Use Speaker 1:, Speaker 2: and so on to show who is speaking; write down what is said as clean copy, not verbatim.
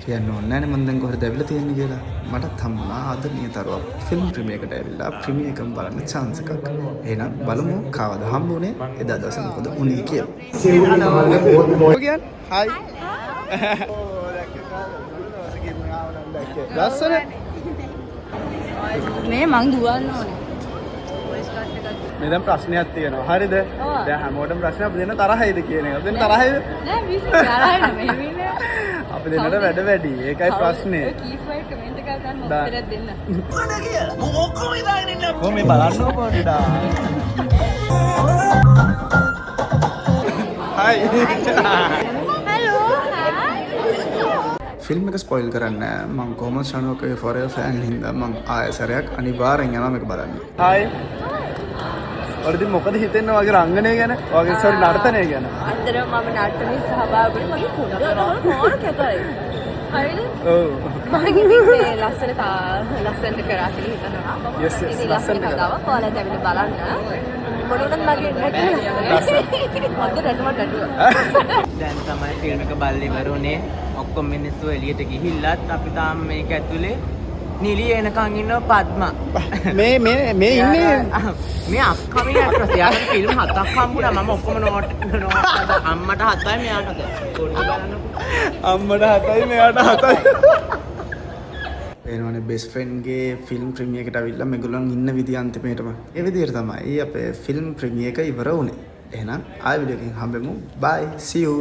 Speaker 1: කියන්න ඕනේ නෑනේ මම දැන් කොහෙද ඇවිල්ලා තියෙන්නේ කියලා. මටත් හම්බුණා ආදරණීය තරුවක් ෆිල්ම් ප්‍රීමියර් එකට ඇවිල්ලා ප්‍රීමියර් එකම බලන්න chance එකක්. එහෙනම් බලමු කවද හම්බුනේ එදා දවසේ මොකද උනේ කියලා. හයි. ලස්සන.
Speaker 2: මේ මං දුවන්න ඕනේ.
Speaker 1: මේ දැන් ප්‍රශ්නයක් තියෙනවා. හරිද? දැන් හැමෝටම ප්‍රශ්න අපි දෙන්න තරහයිද කියන එක. අපි දෙන්න තරහයිද?
Speaker 2: නෑ විශ්ව තරහයි නෙමෙයි.
Speaker 1: අපි දෙන්නට වැඩ වැඩි. ඒකයි ප්‍රශ්නේ.
Speaker 2: කීප් වයි කමෙන්ට් එකක් ගන්න උත්තරයක් දෙන්න.
Speaker 1: මොන කියලා? මම ඔක්කොම ඉදාගෙන ඉන්නවා. කොහොම මේ බලන්නකො පොඩ්ඩා. හයි.
Speaker 2: හලෝ.
Speaker 1: ෆිල්ම් එක ස්පොයිල් කරන්නේ නෑ. මම කොහොමද ෂණෝකේ ෆොරෙවර් ෆෑන් හින්දා මම ආයෙසරයක් අනිවාර්යෙන් යනවා මේක බලන්න. හයි. ඔරදි මොකද හිතෙන්නේ වගේ රංගනය ගැන? වගේ සෝරි නර්තනය ගැන.
Speaker 2: අන්තරම මම නර්තනයේ සහභාගී වෙන්න මගේ කුඩා මොන කැතයි. හරිද?
Speaker 1: ඔව්.
Speaker 2: මම ඉතින් මේ ලස්සනට කරා කියලා හිතනවා.
Speaker 1: Yes, yes, ලස්සනට කරා.
Speaker 2: කතාවක් ඔයාලා දැවිලි බලන්න. මොනවද මගේ නැටුම. මට
Speaker 3: දැන් තමයි ෆිල්ම් එක බලලා ඉවර වුණේ. ඔක්කොම මිනිස්සු එළියට ගිහිල්ලත් අපි තාම මේක ඇතුලේ නිලිය එනකන් ඉන්නවා පද්මා.
Speaker 1: මේ ඉන්නේ
Speaker 3: මේ අප්කමින් ඇක්ට්‍රස්. යාට ෆිල්ම් 7ක් හම්බුණා. මම ඔක්කොම නෝට් අම්මට 7යි මෙයාට 7යි. පොඩ්ඩක් බලන්නකෝ.
Speaker 1: අම්මට 7යි මෙයාට 7යි. එනවනේ බෙස්ට් ෆ්‍රෙන්ඩ්ගේ ෆිල්ම් ප්‍රීමියර් එකට අවිල්ලා මේගොල්ලන් ඉන්න විදිය අන්තිමේටම. ඒ විදියට තමයි අපේ ෆිල්ම් ප්‍රීමියර් එක ඉවර වුණේ. එහෙනම් ආයෙ වීඩියෝ එකකින් හම්බෙමු. bye see you.